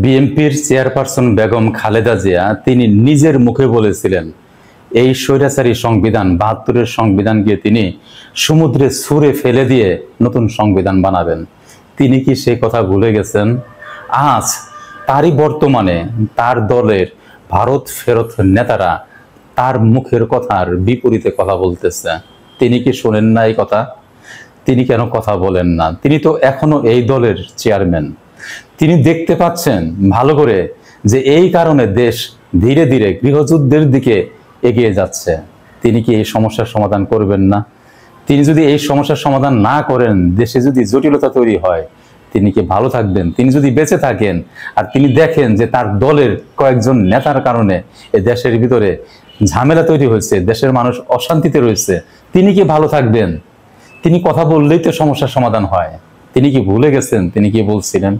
বিএনপির চেয়ারপারসন বেগম খালেদা জিয়া তিনি নিজের মুখে বলেছিলেন এই স্বৈরাচারী সংবিধান ৭২-এর সংবিধানকে তিনি সমুদ্রে ছুঁড়ে ফেলে দিয়ে নতুন সংবিধান বানাবেন। তিনি কি সেই কথা ভুলে গেছেন? আজ তারই বর্তমানে তার দলের ভারত ফেরত নেতারা তার মুখের কথার বিপরীতে কথা বলতেছে। তিনি কি শোনেন না এই কথা? তিনি কেন কথা বলেন না? তিনি তো এখনো এই দলের চেয়ারম্যান। তিনি দেখতে পাচ্ছেন ভালো করে যে এই কারণে দেশ ধীরে ধীরে গৃহযুদ্ধের দিকে এগিয়ে যাচ্ছে। তিনি কি এই সমস্যার সমাধান করবেন না? তিনি যদি এই সমস্যার সমাধান না করেন, দেশে যদি জটিলতা তৈরি হয়, তিনি কি ভালো থাকবেন? তিনি যদি বেঁচে থাকেন আর তিনি দেখেন যে তার দলের কয়েকজন নেতার কারণে এই দেশের ভিতরে ঝামেলা তৈরি হয়েছে, দেশের মানুষ অশান্তিতে রয়েছে, তিনি কি ভালো থাকবেন? তিনি কথা বললেই তো সমস্যার সমাধান হয়। তিনি কি ভুলে গেছেন তিনি কি বলছিলেন?